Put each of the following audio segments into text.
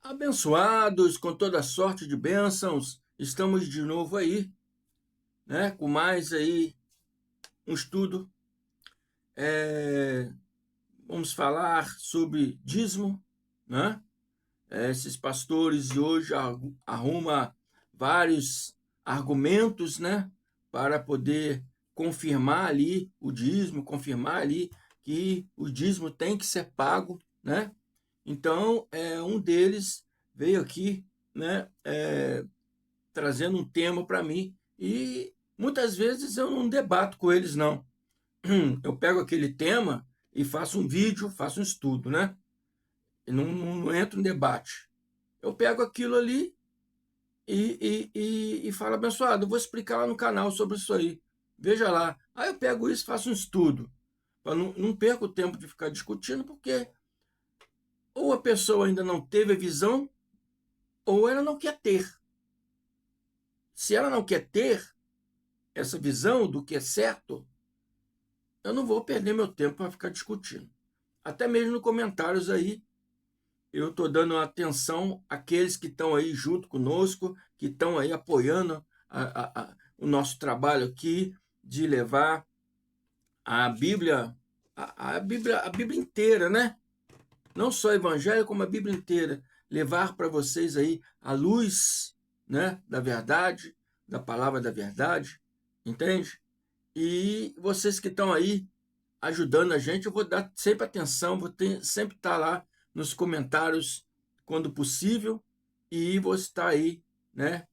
Abençoados com toda sorte de bênçãos, estamos de novo aí, né? Com mais aí um estudo. Vamos falar sobre dízimo, né? Esses pastores de hoje arrumam vários argumentos, né? Para poder confirmar ali o dízimo, confirmar ali que o dízimo tem que ser pago, né? Então, um deles veio aqui, né, trazendo um tema para mim e muitas vezes eu não debato com eles, não. Eu pego aquele tema e faço um vídeo, faço um estudo, né? E não entro em debate. Eu pego aquilo ali e falo, abençoado, eu vou explicar lá no canal sobre isso aí. Veja lá. Aí eu pego isso e faço um estudo. Eu não perco o tempo de ficar discutindo, porque ou a pessoa ainda não teve a visão, ou ela não quer ter. Se ela não quer ter essa visão do que é certo, eu não vou perder meu tempo para ficar discutindo. Até mesmo nos comentários aí, eu estou dando atenção àqueles que estão aí junto conosco, que estão aí apoiando o nosso trabalho aqui de levar a Bíblia, a Bíblia inteira, né? Não só o Evangelho, como a Bíblia inteira. Levar para vocês aí a luz, né, da verdade, da palavra da verdade, entende? E vocês que estão aí ajudando a gente, eu vou dar sempre atenção, sempre estar lá nos comentários quando possível, e vou estar aí, né,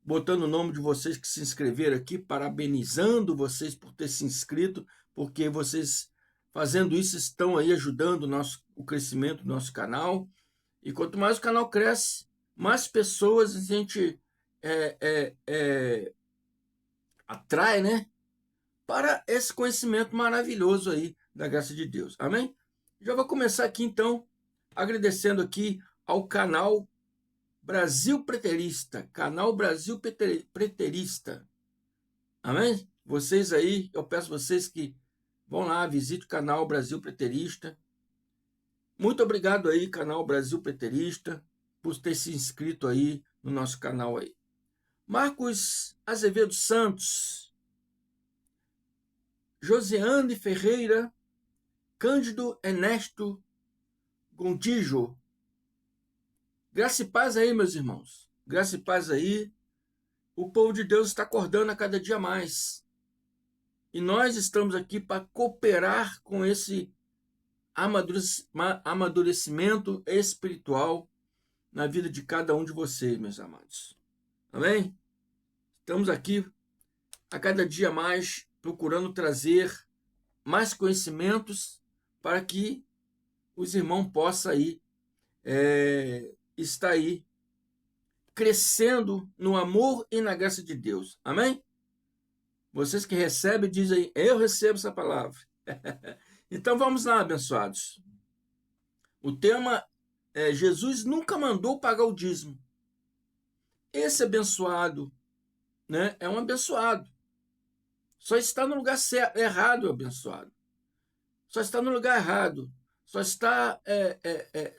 botando o nome de vocês que se inscreveram aqui, parabenizando vocês por ter se inscrito, porque vocês fazendo isso estão aí ajudando o crescimento do nosso canal. E quanto mais o canal cresce, mais pessoas a gente atrai, né, para esse conhecimento maravilhoso aí da graça de Deus. Amém? Já vou começar aqui então agradecendo aqui ao canal Brasil Preterista, canal Brasil Preterista. Amém? Vocês aí, eu peço vocês que vão lá, visite o canal Brasil Preterista. Muito obrigado aí, canal Brasil Preterista, por ter se inscrito aí no nosso canal aí. Marcos Azevedo Santos, Josiane Ferreira, Cândido Ernesto Gontijo. Graça e paz aí, meus irmãos. Graça e paz aí. O povo de Deus está acordando a cada dia mais. E nós estamos aqui para cooperar com esse amadurecimento espiritual na vida de cada um de vocês, meus amados. Amém? Estamos aqui a cada dia mais procurando trazer mais conhecimentos para que os irmãos possam aí estar aí crescendo no amor e na graça de Deus. Amém? Vocês que recebem, dizem, eu recebo essa palavra. Então vamos lá, abençoados. O tema é: Jesus nunca mandou pagar o dízimo. Esse abençoado, né, é um abençoado. Só está no lugar errado, abençoado. Só está no lugar errado. Só está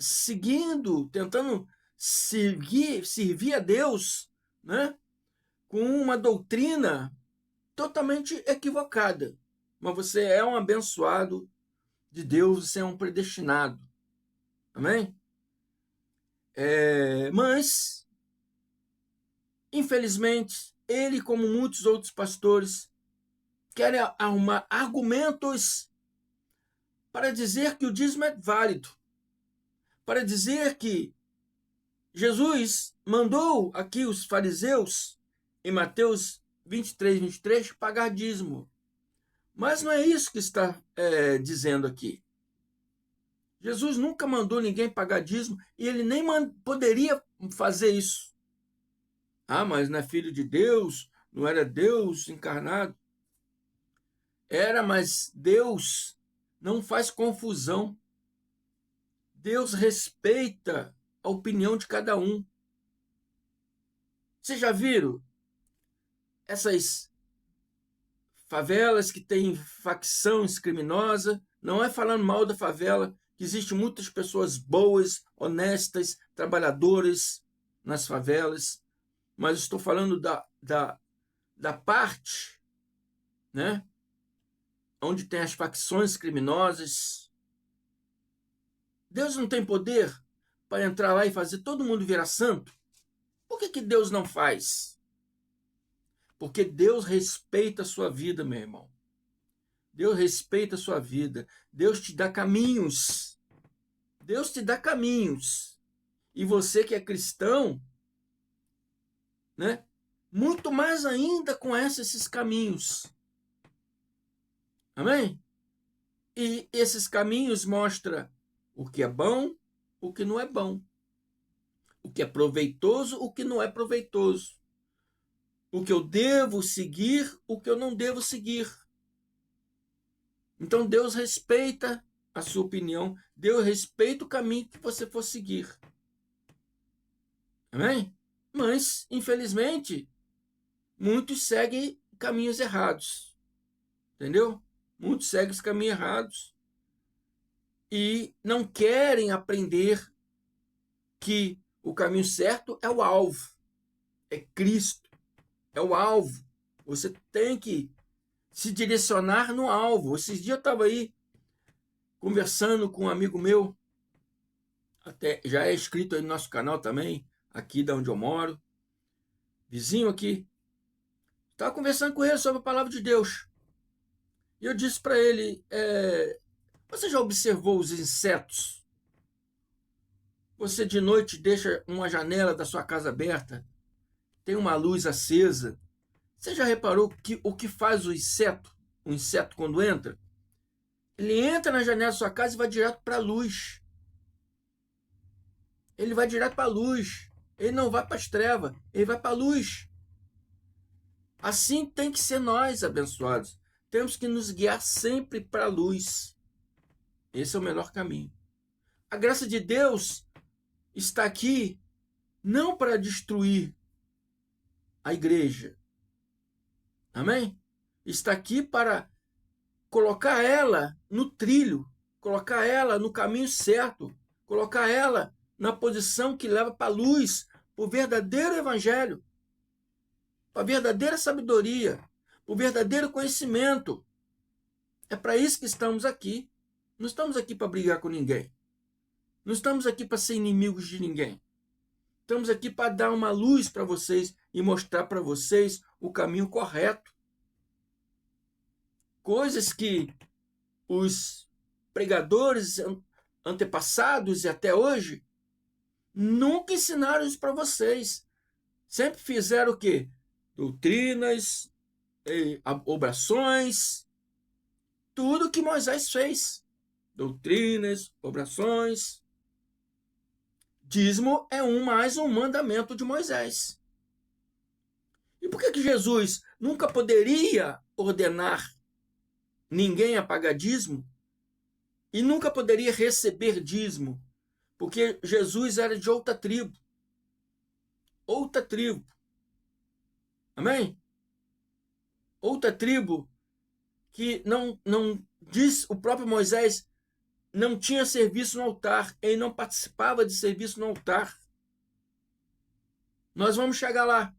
seguindo, tentando servir a Deus, né, com uma doutrina totalmente equivocada. Mas você é um abençoado de Deus, você é um predestinado. Amém? Mas, infelizmente, ele, como muitos outros pastores, querem arrumar argumentos para dizer que o dízimo é válido, para dizer que Jesus mandou aqui os fariseus, em Mateus 23, pagar dízimo. Mas não é isso que está dizendo aqui. Jesus nunca mandou ninguém pagar dízimo e ele nem poderia fazer isso. Ah, mas não é filho de Deus, não era Deus encarnado. Era, mas Deus não faz confusão. Deus respeita a opinião de cada um. Vocês já viram essas favelas que têm facções criminosas? Não é falando mal da favela que existem muitas pessoas boas, honestas, trabalhadoras nas favelas, mas estou falando da parte, né, onde tem as facções criminosas. Deus não tem poder para entrar lá e fazer todo mundo virar santo? Por que Deus não faz? Porque Deus respeita a sua vida, meu irmão. Deus respeita a sua vida. Deus te dá caminhos. Deus te dá caminhos. E você que é cristão, né? Muito mais ainda conhece esses caminhos. Amém? E esses caminhos mostram o que é bom, o que não é bom. O que é proveitoso, o que não é proveitoso. O que eu devo seguir, o que eu não devo seguir. Então Deus respeita a sua opinião, Deus respeita o caminho que você for seguir. Amém? Mas, infelizmente, muitos seguem caminhos errados. Entendeu? Muitos seguem os caminhos errados. E não querem aprender que o caminho certo é o alvo. É Cristo. É o alvo. Você tem que se direcionar no alvo. Esses dias eu estava aí conversando com um amigo meu, até já é inscrito aí no nosso canal também, aqui da onde eu moro, vizinho aqui. Estava conversando com ele sobre a palavra de Deus. E eu disse para ele, você já observou os insetos? Você de noite deixa uma janela da sua casa aberta, tem uma luz acesa. Você já reparou que o que faz o inseto? O inseto quando entra? Ele entra na janela da sua casa e vai direto para a luz. Ele vai direto para a luz. Ele não vai para as trevas, ele vai para a luz. Assim tem que ser nós, abençoados. Temos que nos guiar sempre para a luz. Esse é o melhor caminho. A graça de Deus está aqui não para destruir a igreja. Amém? Está aqui para colocar ela no trilho, colocar ela no caminho certo, colocar ela na posição que leva para a luz, para o verdadeiro evangelho, para a verdadeira sabedoria, para o verdadeiro conhecimento. É para isso que estamos aqui. Não estamos aqui para brigar com ninguém. Não estamos aqui para ser inimigos de ninguém. Estamos aqui para dar uma luz para vocês e mostrar para vocês o caminho correto. Coisas que os pregadores antepassados e até hoje nunca ensinaram isso para vocês. Sempre fizeram o quê? Doutrinas, obrações, tudo que Moisés fez. Doutrinas, obrações. Dízimo é mais um mandamento de Moisés. E por que Jesus nunca poderia ordenar ninguém a pagar dízimo e nunca poderia receber dízimo? Porque Jesus era de outra tribo. Outra tribo. Amém? Outra tribo que não diz, o próprio Moisés não tinha serviço no altar, ele não participava de serviço no altar. Nós vamos chegar lá.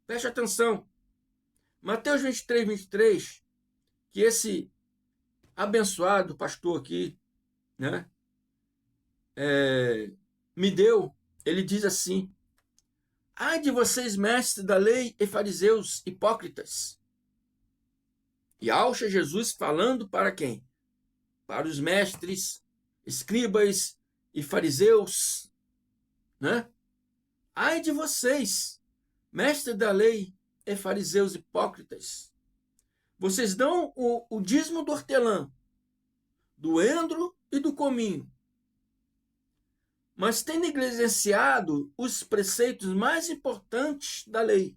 Preste atenção. Mateus 23, 23, que esse abençoado pastor aqui, né, me deu, ele diz assim: ai de vocês, mestres da lei e fariseus hipócritas. E acha Jesus falando para quem? Para os mestres, escribas e fariseus, né? Ai de vocês, mestres da lei e fariseus hipócritas. Vocês dão o dízimo do hortelã, do endro e do cominho, mas têm negligenciado os preceitos mais importantes da lei: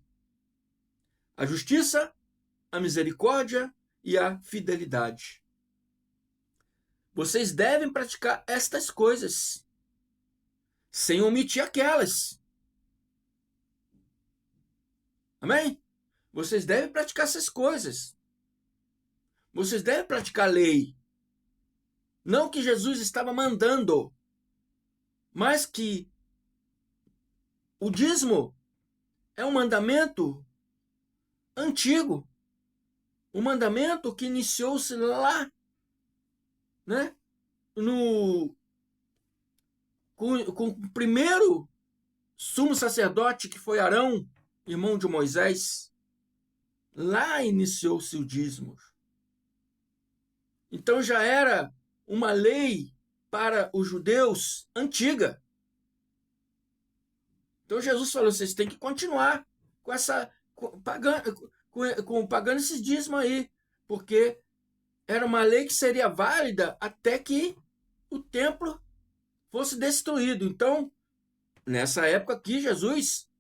a justiça, a misericórdia e a fidelidade. Vocês devem praticar estas coisas, sem omitir aquelas. Amém? Vocês devem praticar essas coisas. Vocês devem praticar a lei. Não que Jesus estava mandando, mas que o dízimo é um mandamento antigo, um mandamento que iniciou-se lá, né, no, com o primeiro sumo sacerdote, que foi Arão, irmão de Moisés. Lá iniciou-se o dízimo. Então já era uma lei para os judeus antiga. Então Jesus falou: vocês têm que continuar com essa pagando esses dízimos aí, porque era uma lei que seria válida até que o templo fosse destruído. Então, nessa época aqui, Jesus,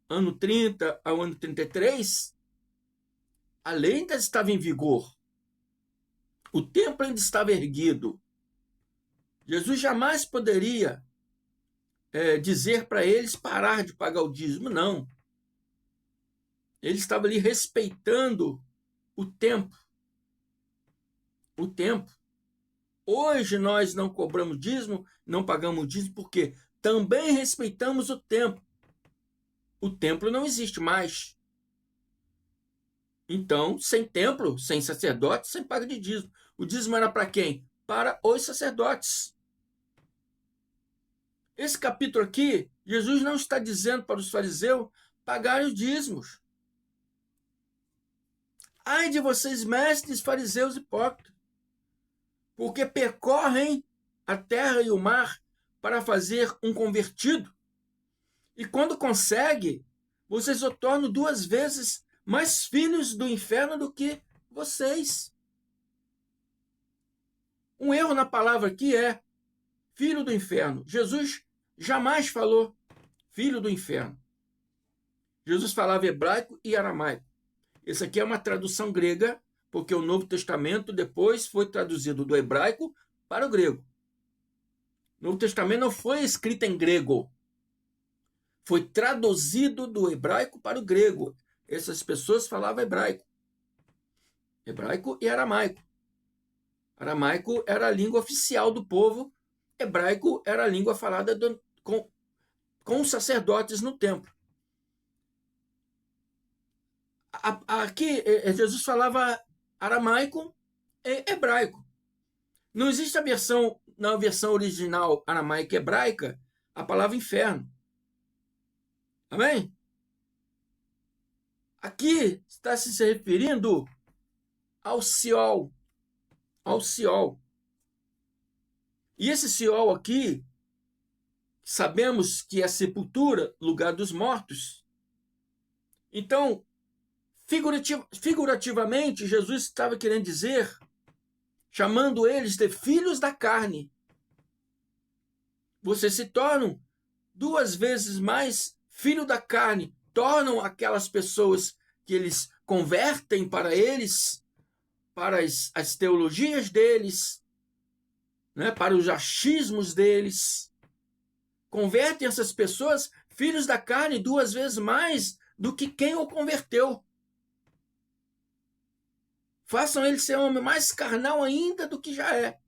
ano 30 ao ano 33, a lei ainda estava em vigor. O templo ainda estava erguido. Jesus jamais poderia dizer para eles parar de pagar o dízimo, não. Ele estava ali respeitando o tempo. O tempo. Hoje nós não cobramos dízimo, não pagamos dízimo, porque também respeitamos o tempo. O templo não existe mais. Então, sem templo, sem sacerdote, sem paga de dízimo. O dízimo era para quem? Para os sacerdotes. Esse capítulo aqui, Jesus não está dizendo para os fariseus pagarem os dízimos. Ai de vocês, mestres, fariseus hipócritas, porque percorrem a terra e o mar para fazer um convertido. E quando consegue, vocês o tornam 2 vezes mais filhos do inferno do que vocês. Um erro na palavra aqui é filho do inferno. Jesus jamais falou filho do inferno. Jesus falava hebraico e aramaico. Essa aqui é uma tradução grega, porque o Novo Testamento depois foi traduzido do hebraico para o grego. O Novo Testamento não foi escrito em grego. Foi traduzido do hebraico para o grego. Essas pessoas falavam hebraico. Hebraico e aramaico. Aramaico era a língua oficial do povo. Hebraico era a língua falada com os sacerdotes no templo. Aqui, Jesus falava aramaico e hebraico. Não existe na versão original aramaica e hebraica, a palavra inferno. Amém? Aqui está se referindo ao Seol. Ao Seol. E esse Seol aqui, sabemos que é a sepultura, lugar dos mortos. Então, figurativamente, Jesus estava querendo dizer, chamando eles de filhos da carne. Vocês se tornam 2 vezes mais filho da carne, tornam aquelas pessoas que eles convertem para eles, para as teologias deles, né, para os achismos deles. Convertem essas pessoas, filhos da carne, 2 vezes mais do que quem o converteu. Façam ele ser um homem mais carnal ainda do que já é.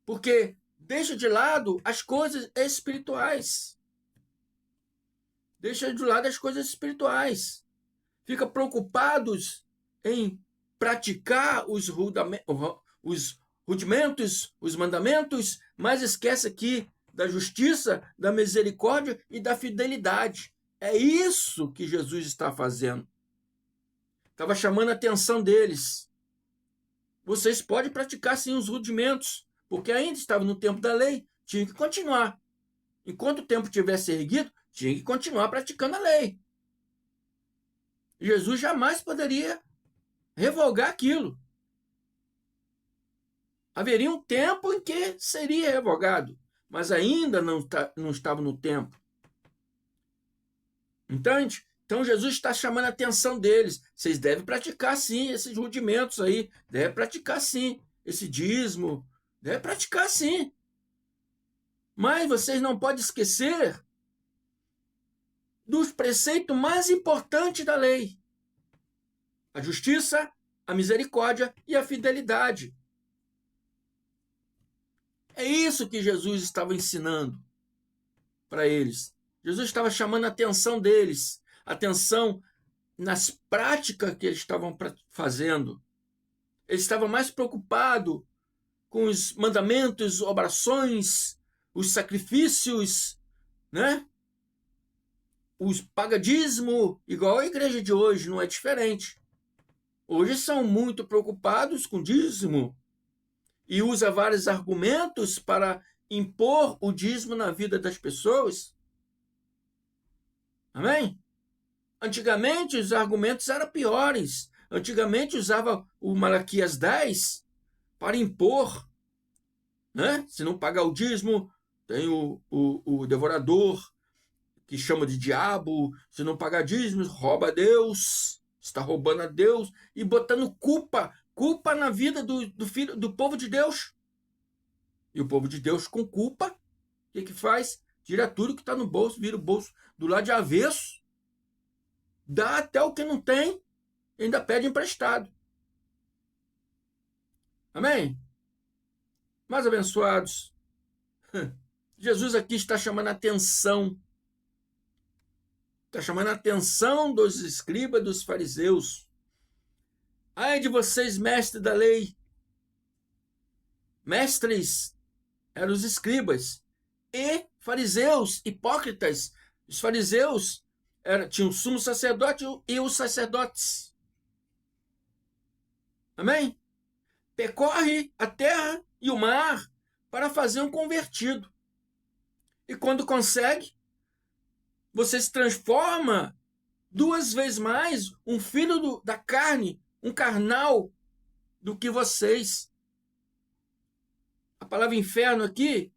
Porque deixa de lado as coisas espirituais. Deixa de lado as coisas espirituais. Fica preocupados em praticar os rudimentos, os mandamentos, mas esquece aqui da justiça, da misericórdia e da fidelidade. É isso que Jesus está fazendo. Estava chamando a atenção deles. Vocês podem praticar sim os rudimentos, porque ainda estava no tempo da lei, tinha que continuar. Enquanto o tempo tivesse erguido, tinha que continuar praticando a lei. Jesus jamais poderia revogar aquilo. Haveria um tempo em que seria revogado, mas ainda não estava no tempo. Entende? Então Jesus está chamando a atenção deles. Vocês devem praticar sim esses rudimentos aí. Devem praticar sim esse dízimo. Devem praticar sim. Mas vocês não podem esquecer dos preceitos mais importantes da lei: a justiça, a misericórdia e a fidelidade. É isso que Jesus estava ensinando para eles. Jesus estava chamando a atenção deles, atenção nas práticas que eles estavam fazendo. Ele estava mais preocupado com os mandamentos, orações, os sacrifícios, né? Os pagadismo, igual a igreja de hoje, não é diferente. Hoje são muito preocupados com dízimo e usa vários argumentos para impor o dízimo na vida das pessoas. Amém? Antigamente os argumentos eram piores. Antigamente usava o Malaquias 10 para impor, né? Se não pagar o dízimo, tem o devorador, que chama de diabo. Se não pagar dízimo, rouba a Deus, está roubando a Deus e botando culpa na vida do filho, do povo de Deus. E o povo de Deus com culpa, o que faz? Tira tudo que está no bolso, vira o bolso do lado de avesso, dá até o que não tem, ainda pede emprestado. Amém? Mais abençoados, Jesus aqui está chamando a atenção. Está chamando a atenção dos escribas, dos fariseus. Ai de vocês, mestres da lei. Mestres eram os escribas. E fariseus, hipócritas. Os fariseus tinham o sumo sacerdote e os sacerdotes. Amém? Percorre a terra e o mar para fazer um convertido. E quando consegue, você se transforma 2 vezes mais um filho da carne, um carnal, do que vocês. A palavra inferno aqui,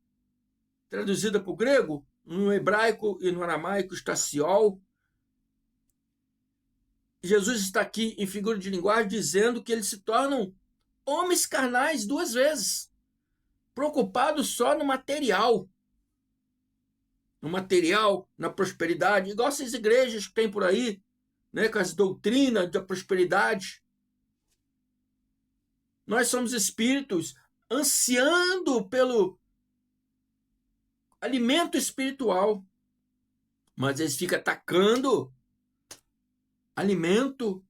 traduzida para o grego, no hebraico e no aramaico está Sheol. Jesus está aqui em figura de linguagem dizendo que eles se tornam homens carnais 2 vezes, preocupados só no material, na prosperidade, igual essas igrejas que tem por aí, né, com as doutrinas da prosperidade. Nós somos espíritos ansiando pelo alimento espiritual, mas eles ficam atacando alimento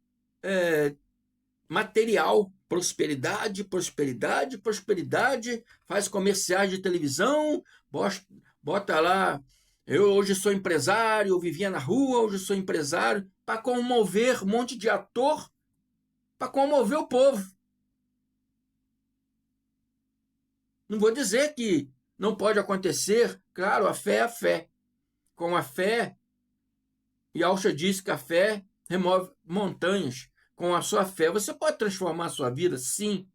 material, prosperidade, prosperidade, prosperidade, faz comerciais de televisão, bota lá, eu hoje sou empresário, eu vivia na rua, hoje sou empresário, para comover um monte de ator, para comover o povo. Não vou dizer que não pode acontecer, claro, a fé é a fé. Com a fé, Yalcha diz que a fé remove montanhas. Com a sua fé, você pode transformar a sua vida, sim.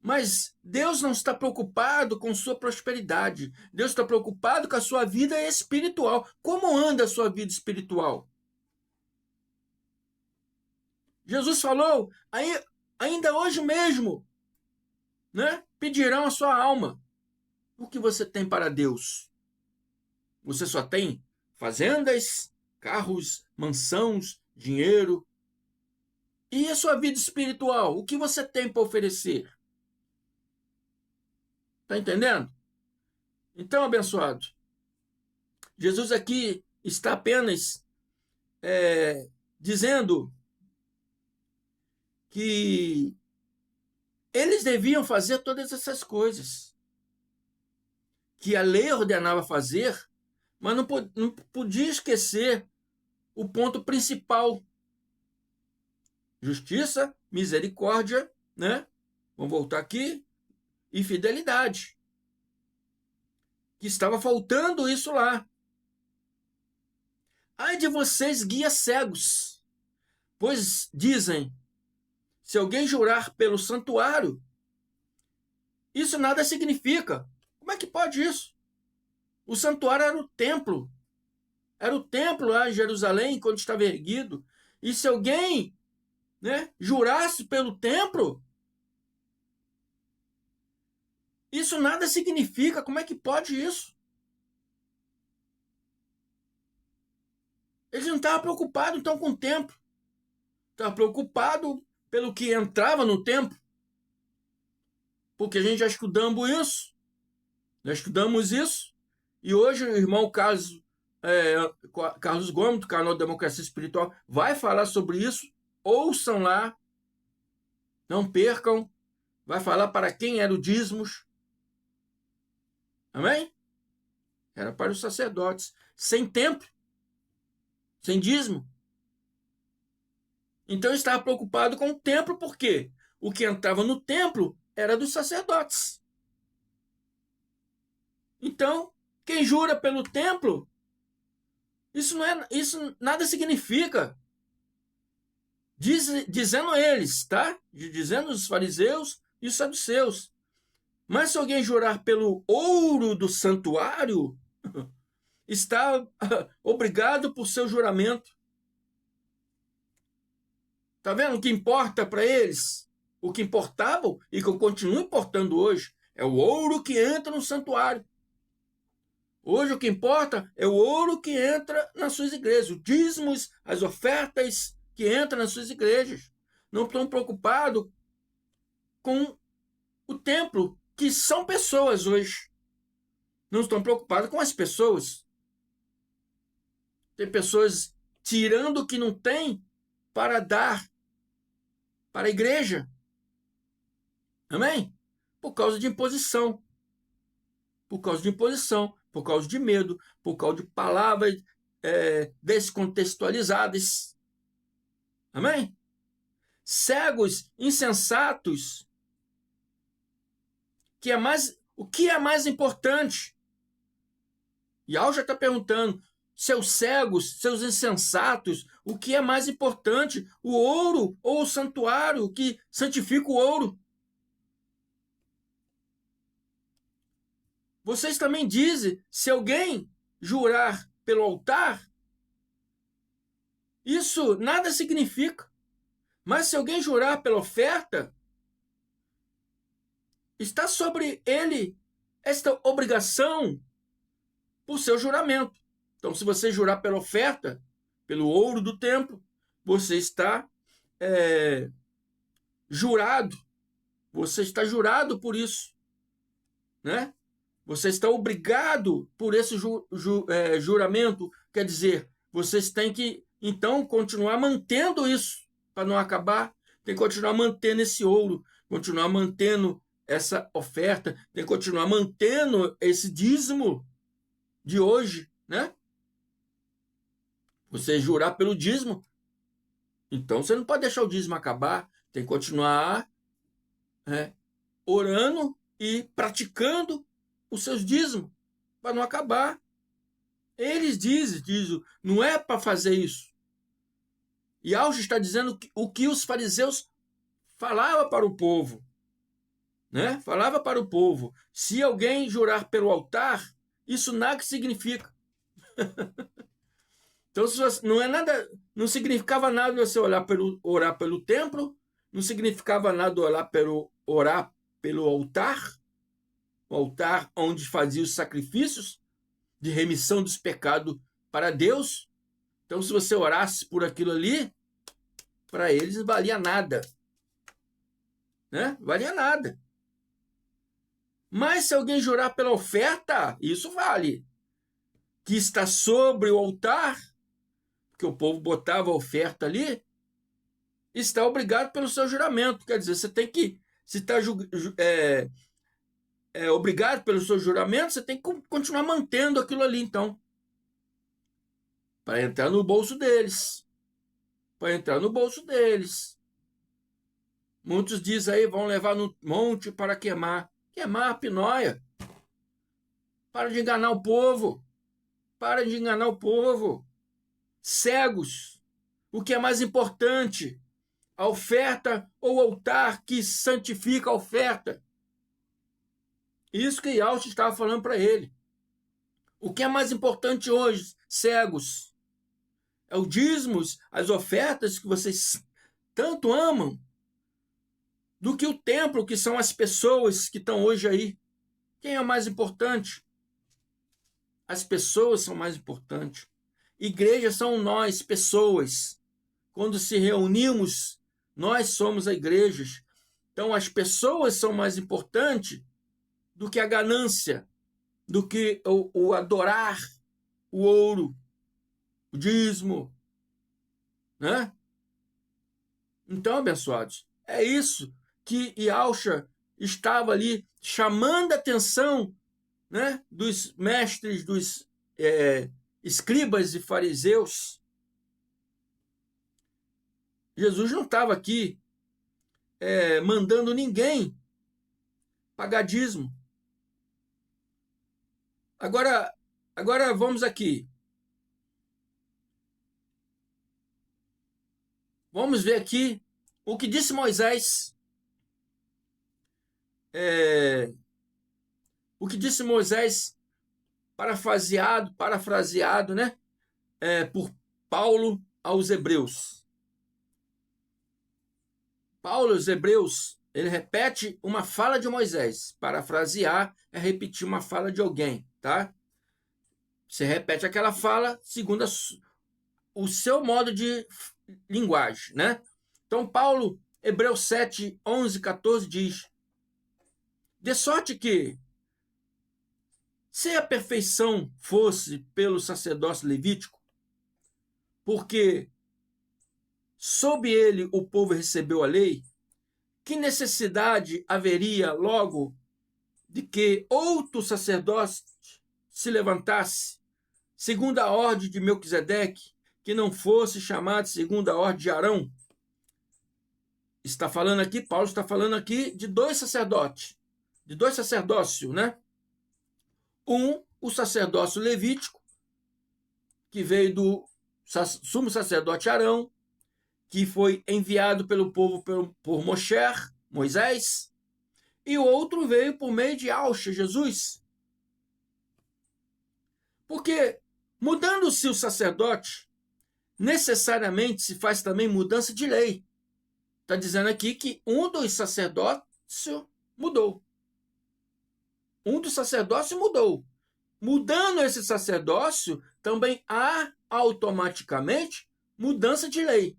Mas Deus não está preocupado com sua prosperidade. Deus está preocupado com a sua vida espiritual. Como anda a sua vida espiritual? Jesus falou, ainda hoje mesmo, né? Pedirão a sua alma. O que você tem para Deus? Você só tem fazendas, carros, mansões, dinheiro. E a sua vida espiritual? O que você tem para oferecer? Está entendendo? Então, abençoado, Jesus aqui está apenas dizendo que eles deviam fazer todas essas coisas que a lei ordenava fazer, mas não podia esquecer o ponto principal: justiça, misericórdia, né? Vamos voltar aqui, e fidelidade. Que estava faltando isso lá. Ai de vocês, guias cegos, pois dizem, se alguém jurar pelo santuário, isso nada significa. Como é que pode isso? O santuário era o templo. Era o templo lá em Jerusalém, quando estava erguido. E se alguém, né, jurasse pelo templo, isso nada significa. Como é que pode isso? Eles não estavam preocupados então com o templo. Estavam preocupados pelo que entrava no templo. porque a gente já estudamos isso. Já estudamos isso. E hoje o irmão Carlos Gomes, do canal Democracia Espiritual, vai falar sobre isso. Ouçam lá. Não percam. Vai falar para quem era o dízimos. Amém? Era para os sacerdotes. Sem templo. Sem dízimo. Então ele estava preocupado com o templo, porque o que entrava no templo era dos sacerdotes. Então, quem jura pelo templo, isso nada significa. Dizendo eles, tá? Dizendo os fariseus e os saduceus. Mas se alguém jurar pelo ouro do santuário, está obrigado por seu juramento. Tá vendo o que importa para eles? O que importava e que eu continuo importando hoje é o ouro que entra no santuário. Hoje o que importa é o ouro que entra nas suas igrejas, os dízimos, as ofertas que entram nas suas igrejas. Não estão preocupados com o templo, que são pessoas hoje. Não estão preocupados com as pessoas. Tem pessoas tirando o que não tem para dar para a igreja. Amém? Por causa de imposição. Por causa de imposição, por causa de medo, por causa de palavras descontextualizadas. Amém? Cegos, insensatos. O que é mais importante? E Al já está perguntando, seus cegos, seus insensatos, o que é mais importante? O ouro ou o santuário que santifica o ouro? Vocês também dizem, se alguém jurar pelo altar, isso nada significa. Mas se alguém jurar pela oferta, está sobre ele esta obrigação por seu juramento. Então, se você jurar pela oferta, pelo ouro do templo, você está jurado. Você está jurado por isso, né? Você está obrigado por esse juramento. Quer dizer, vocês têm que, então, continuar mantendo isso para não acabar. Tem que continuar mantendo esse ouro, continuar mantendo essa oferta, tem que continuar mantendo esse dízimo de hoje, né? Você jurar pelo dízimo, então você não pode deixar o dízimo acabar, tem que continuar orando e praticando os seus dízimos para não acabar. Eles dizem, não é para fazer isso. E Auge está dizendo o que os fariseus falavam para o povo, né? Falava para o povo, se alguém jurar pelo altar, isso nada significa. Então, não é nada, não significava nada você orar pelo templo, não significava nada orar pelo altar, o altar onde fazia os sacrifícios de remissão dos pecados para Deus. Então, se você orasse por aquilo ali, para eles valia nada, né? Valia nada. Mas se alguém jurar pela oferta, isso vale. Que está sobre o altar, que o povo botava a oferta ali, está obrigado pelo seu juramento. Quer dizer, você tem que, se está obrigado pelo seu juramento, você tem que continuar mantendo aquilo ali, então. Para entrar no bolso deles. Para entrar no bolso deles. Muitos dizem aí, vão levar no monte para queimar. Queimar a pinóia. Para de enganar o povo. Para de enganar o povo. Cegos. O que é mais importante? A oferta ou o altar que santifica a oferta? Isso que Yauch estava falando para ele. O que é mais importante hoje, cegos? É o dízimos, as ofertas que vocês tanto amam, do que o templo, que são as pessoas que estão hoje aí. Quem é o mais importante? As pessoas são mais importantes. Igrejas são nós, pessoas. Quando se reunimos, nós somos a igreja. Então, as pessoas são mais importantes do que a ganância, do que o adorar o ouro, o dízimo, né? Então, abençoados, é isso que Yahshua estava ali chamando a atenção, né, dos mestres, dos escribas e fariseus. Jesus não estava aqui mandando ninguém pagar dízimo. Agora vamos aqui. Vamos ver aqui o que disse Moisés. O que disse Moisés, parafraseado, né? Por Paulo aos Hebreus. Paulo aos Hebreus, ele repete uma fala de Moisés. Parafrasear é repetir uma fala de alguém, tá? Você repete aquela fala segundo o seu modo de linguagem, né? Então, Paulo, Hebreus 7, 11, 14 diz: de sorte que, se a perfeição fosse pelo sacerdócio levítico, porque sob ele o povo recebeu a lei, que necessidade haveria logo de que outro sacerdote se levantasse, segundo a ordem de Melquisedeque, que não fosse chamado segundo a ordem de Arão? Paulo está falando aqui de dois sacerdotes, de dois sacerdócios, né? O sacerdócio levítico, que veio do sumo sacerdote Arão, que foi enviado pelo povo por Moisés, e o outro veio por meio de Yahshua, Jesus. Porque, mudando-se o sacerdote, necessariamente se faz também mudança de lei. Está dizendo aqui que um dos sacerdócios mudou. Um dos sacerdócios mudou. Mudando esse sacerdócio, também há automaticamente mudança de lei.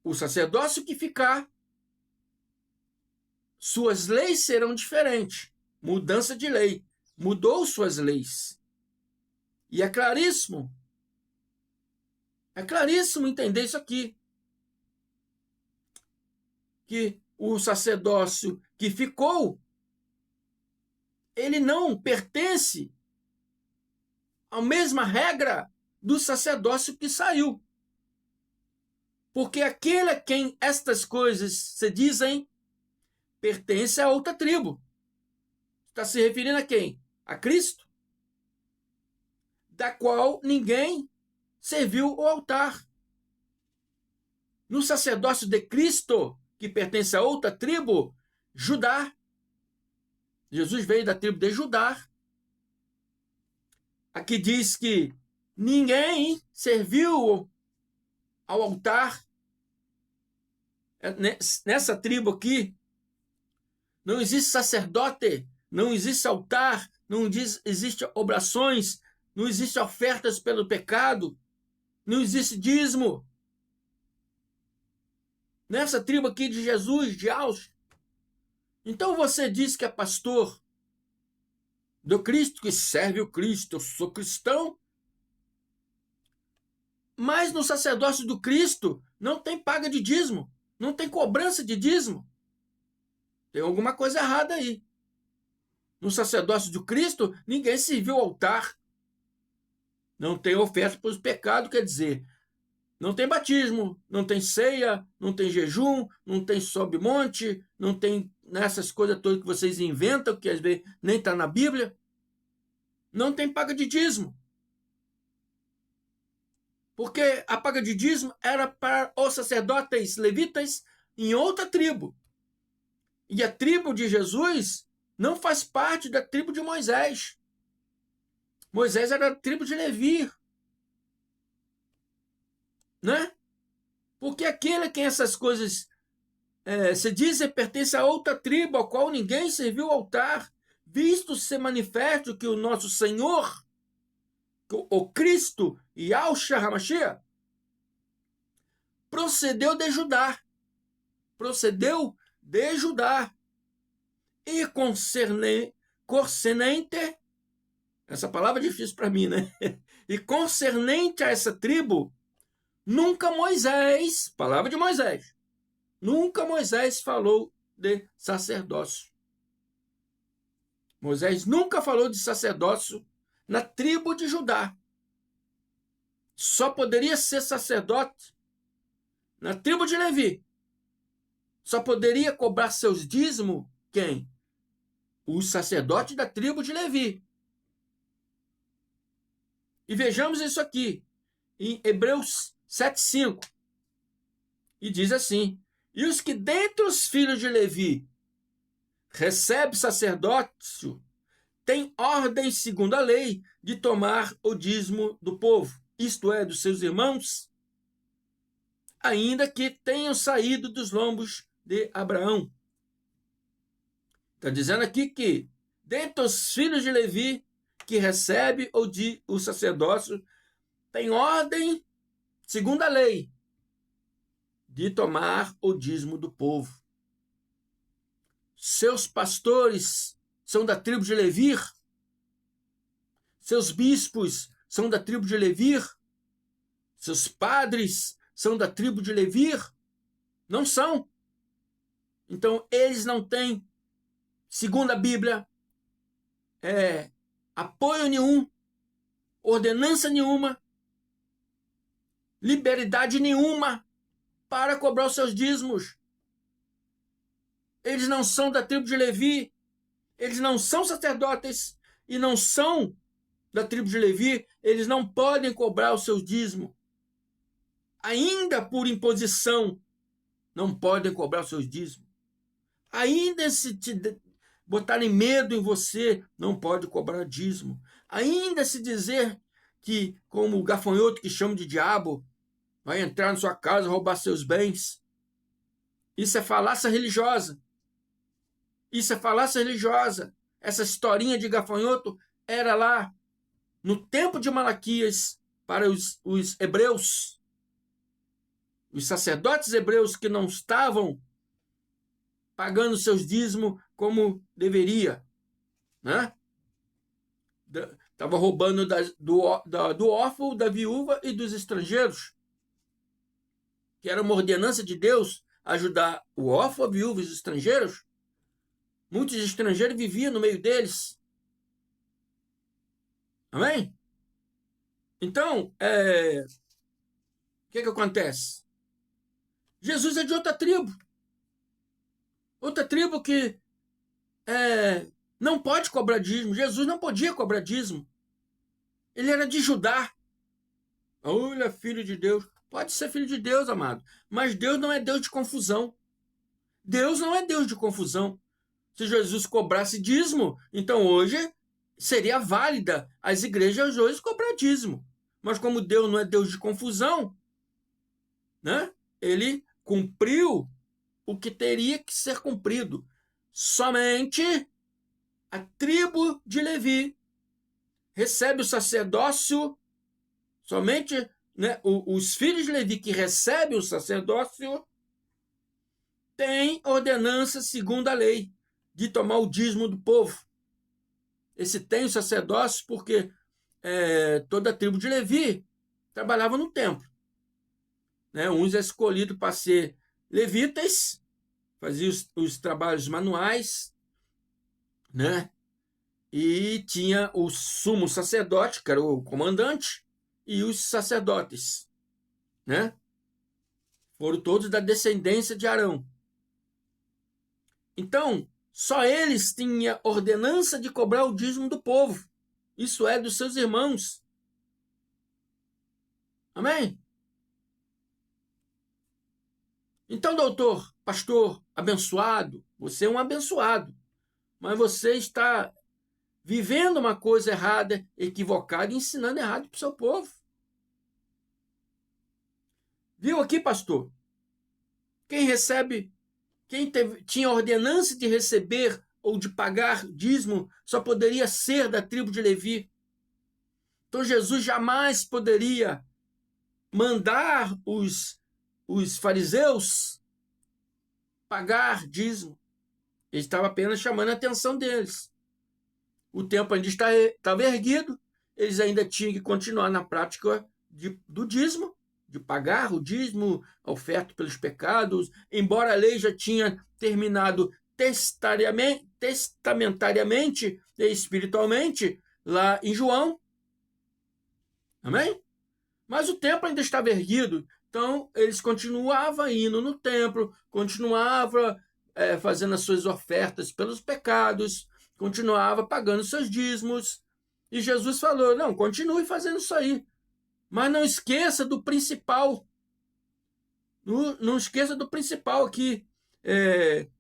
O sacerdócio que ficar, suas leis serão diferentes. Mudança de lei. Mudou suas leis. E é claríssimo entender isso aqui. Que o sacerdócio que ficou, ele não pertence à mesma regra do sacerdócio que saiu. Porque aquele a quem estas coisas se dizem pertence a outra tribo. Está se referindo a quem? A Cristo, da qual ninguém serviu o altar. No sacerdócio de Cristo, que pertence a outra tribo, Judá. Jesus veio da tribo de Judá. Aqui diz que ninguém serviu ao altar. Nessa tribo aqui, não existe sacerdote, não existe altar, não existe obrações, não existe ofertas pelo pecado, não existe dízimo. Nessa tribo aqui de Jesus, de Yahshua. Então você diz que é pastor do Cristo, que serve o Cristo, eu sou cristão, mas no sacerdócio do Cristo não tem paga de dízimo, não tem cobrança de dízimo. Tem alguma coisa errada aí. No sacerdócio do Cristo, ninguém serviu ao altar. Não tem oferta para os pecados, quer dizer, não tem batismo, não tem ceia, não tem jejum, não tem sobe monte, não tem nessas coisas todas que vocês inventam, que às vezes nem está na Bíblia. Não tem paga de dízimo. Porque a paga de dízimo era para os sacerdotes levitas em outra tribo. E a tribo de Jesus não faz parte da tribo de Moisés. Moisés era da tribo de Levi. Né? Porque aquele a quem essas coisas se dizem pertence a outra tribo, ao qual ninguém serviu ao altar, visto ser manifesto que o nosso Senhor, o Cristo, Yahshua HaMashiach, procedeu de Judá. procedeu de Judá. E concernente, essa palavra é difícil para mim, né? E concernente a essa tribo, nunca Moisés, palavra de Moisés, nunca Moisés falou de sacerdócio. Moisés nunca falou de sacerdócio na tribo de Judá. Só poderia ser sacerdote na tribo de Levi. Só poderia cobrar seus dízimos quem? Os sacerdotes da tribo de Levi. E vejamos isso aqui, em Hebreus 7,5. E diz assim: e os que dentre os filhos de Levi recebem sacerdócio, têm ordem segundo a lei de tomar o dízimo do povo, isto é, dos seus irmãos, ainda que tenham saído dos lombos de Abraão. Está dizendo aqui que, dentre os filhos de Levi, que recebe o sacerdócio, tem ordem, segundo a lei, de tomar o dízimo do povo. Seus pastores são da tribo de Levi, seus bispos são da tribo de Levi, seus padres são da tribo de Levi? Não são. Então, eles não têm, segundo a Bíblia, apoio nenhum, ordenança nenhuma, liberalidade nenhuma para cobrar os seus dízimos. Eles não são da tribo de Levi, eles não são sacerdotes e não são da tribo de Levi, eles não podem cobrar o seu dízimo. Ainda por imposição, não podem cobrar os seus dízimos. Ainda se te botarem medo em você, não pode cobrar dízimo. Ainda se dizer que, como o gafanhoto que chama de diabo, vai entrar na sua casa e roubar seus bens. Isso é falácia religiosa. Isso é falácia religiosa. Essa historinha de gafanhoto era lá no tempo de Malaquias para os hebreus. Os sacerdotes hebreus que não estavam pagando seus dízimos como deveria, né? Estava roubando do órfão, da viúva e dos estrangeiros, que era uma ordenança de Deus ajudar o órfão, a viúva e os estrangeiros. Muitos estrangeiros viviam no meio deles. Amém? Então, o que acontece? Jesus é de outra tribo. Outra tribo que não pode cobrar dízimo. Jesus não podia cobrar dízimo. Ele era de Judá. Olha, filho de Deus. Pode ser filho de Deus, amado. Mas Deus não é Deus de confusão. Deus não é Deus de confusão. Se Jesus cobrasse dízimo, então hoje seria válida as igrejas hoje cobrar dízimo. Mas como Deus não é Deus de confusão, né? Ele cumpriu o que teria que ser cumprido. Somente a tribo de Levi recebe o sacerdócio, somente, né, os filhos de Levi que recebem o sacerdócio têm ordenança segundo a lei de tomar o dízimo do povo. Esse tem o sacerdócio porque toda a tribo de Levi trabalhava no templo. Né? Uns escolhidos para ser levitas, faziam os trabalhos manuais, né? E tinha o sumo sacerdote, que era o comandante, e os sacerdotes, né? Foram todos da descendência de Arão. Então, só eles tinham ordenança de cobrar o dízimo do povo. Isso é, dos seus irmãos. Amém? Então, doutor, pastor, abençoado, você é um abençoado, mas você está vivendo uma coisa errada, equivocada, e ensinando errado para o seu povo. Viu aqui, pastor? Quem tinha ordenança de receber ou de pagar dízimo, só poderia ser da tribo de Levi. Então Jesus jamais poderia mandar os fariseus pagar dízimo. Ele estava apenas chamando a atenção deles. O templo ainda estava erguido, eles ainda tinham que continuar na prática do dízimo, de pagar o dízimo, a oferta pelos pecados, embora a lei já tinha terminado testamentariamente e espiritualmente lá em João. Amém? Mas o templo ainda estava erguido, então eles continuavam indo no templo, continuavam fazendo as suas ofertas pelos pecados, continuava pagando seus dízimos. E Jesus falou, não, continue fazendo isso aí, mas não esqueça do principal. Não esqueça do principal aqui,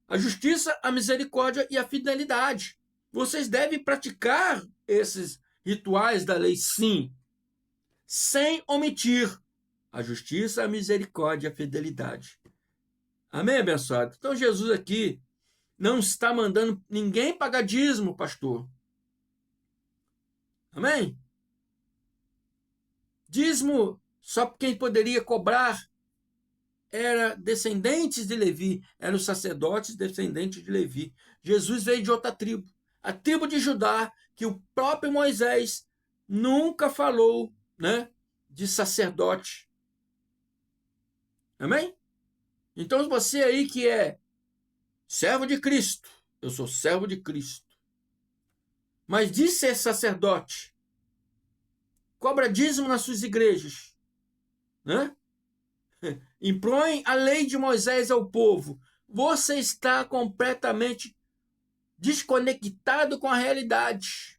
a justiça, a misericórdia e a fidelidade. Vocês devem praticar esses rituais da lei, sim, sem omitir a justiça, a misericórdia e a fidelidade. Amém, abençoado? Então Jesus aqui não está mandando ninguém pagar dízimo, pastor. Amém? Dízimo, só quem poderia cobrar era descendentes de Levi, eram os sacerdotes descendentes de Levi. Jesus veio de outra tribo, a tribo de Judá, que o próprio Moisés nunca falou, né, de sacerdote. Amém? Então você aí que é servo de Cristo, eu sou servo de Cristo, mas diz ser sacerdote, cobra dízimo nas suas igrejas, né? Impõe a lei de Moisés ao povo, você está completamente desconectado com a realidade.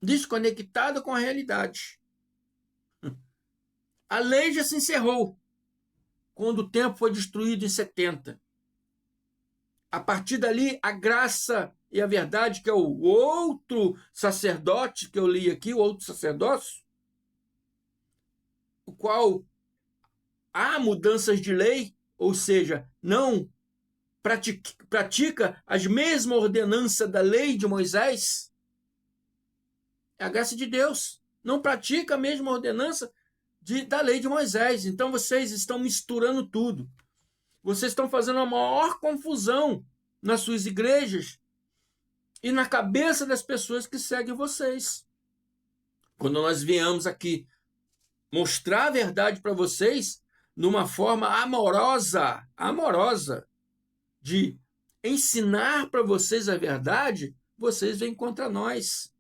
Desconectado com a realidade. A lei já se encerrou quando o templo foi destruído em 70. A partir dali, a graça e a verdade, que é o outro sacerdote que eu li aqui, o outro sacerdócio, o qual há mudanças de lei, ou seja, não pratica as mesmas ordenanças da lei de Moisés, é a graça de Deus. Não pratica a mesma ordenança da lei de Moisés. Então vocês estão misturando tudo. Vocês estão fazendo a maior confusão nas suas igrejas e na cabeça das pessoas que seguem vocês. Quando nós viemos aqui mostrar a verdade para vocês, numa forma amorosa, de ensinar para vocês a verdade, vocês vêm contra nós.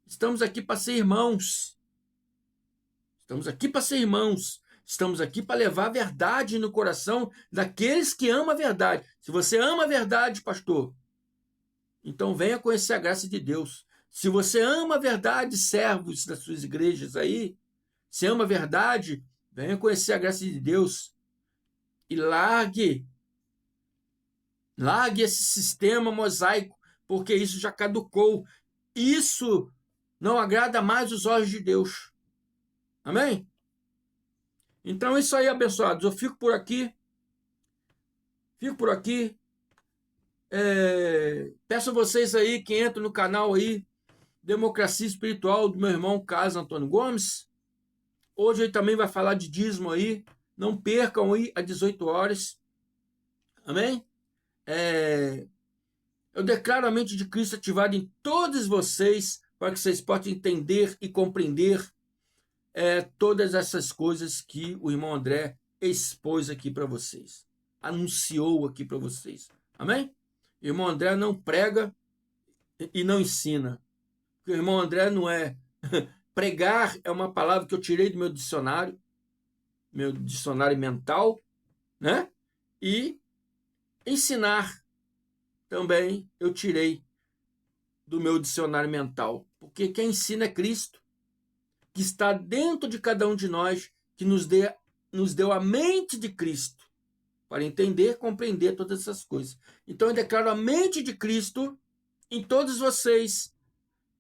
Estamos aqui para ser irmãos. Estamos aqui para ser irmãos. Estamos aqui para levar a verdade no coração daqueles que amam a verdade. Se você ama a verdade, pastor, então venha conhecer a graça de Deus. Se você ama a verdade, servos das suas igrejas aí, se ama a verdade, venha conhecer a graça de Deus e largue esse sistema mosaico, porque isso já caducou. Isso não agrada mais os olhos de Deus. Amém? Então é isso aí, abençoados. Eu fico por aqui. Peço a vocês aí que entrem no canal aí, Democracia Espiritual, do meu irmão Carlos Antônio Gomes. Hoje ele também vai falar de dízimo aí. Não percam aí às 18 horas. Amém? Eu declaro a mente de Cristo ativada em todos vocês, para que vocês possam entender e compreender todas essas coisas que o irmão André expôs aqui para vocês. Anunciou aqui para vocês. Amém? O irmão André não prega e não ensina. Porque o irmão André não é... Pregar é uma palavra que eu tirei do meu dicionário mental, né? E ensinar também eu tirei do meu dicionário mental. Porque quem ensina é Cristo, que está dentro de cada um de nós, que nos deu a mente de Cristo para entender, compreender todas essas coisas. Então eu declaro a mente de Cristo em todos vocês,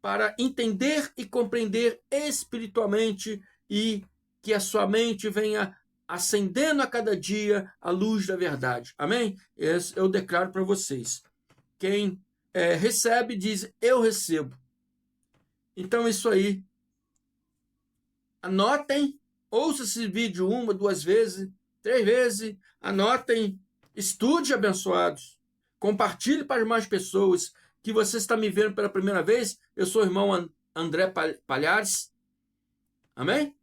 para entender e compreender espiritualmente, e que a sua mente venha acendendo a cada dia a luz da verdade. Amém? Eu declaro para vocês. Quem recebe diz, eu recebo. Então é isso aí. Anotem, ouça esse vídeo 1, 2 vezes, 3 vezes, anotem Estude, abençoados. Compartilhe para mais pessoas. Que você está me vendo pela primeira vez. Eu sou o irmão André Palhares. Amém?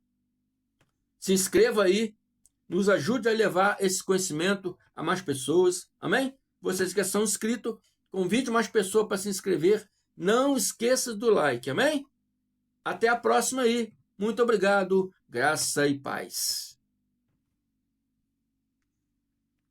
Se inscreva aí. Nos ajude a levar esse conhecimento a mais pessoas. Amém? Vocês que são inscritos, convide mais pessoas para se inscrever. Não esqueça do like. Amém? Até a próxima aí. Muito obrigado. Graça e paz.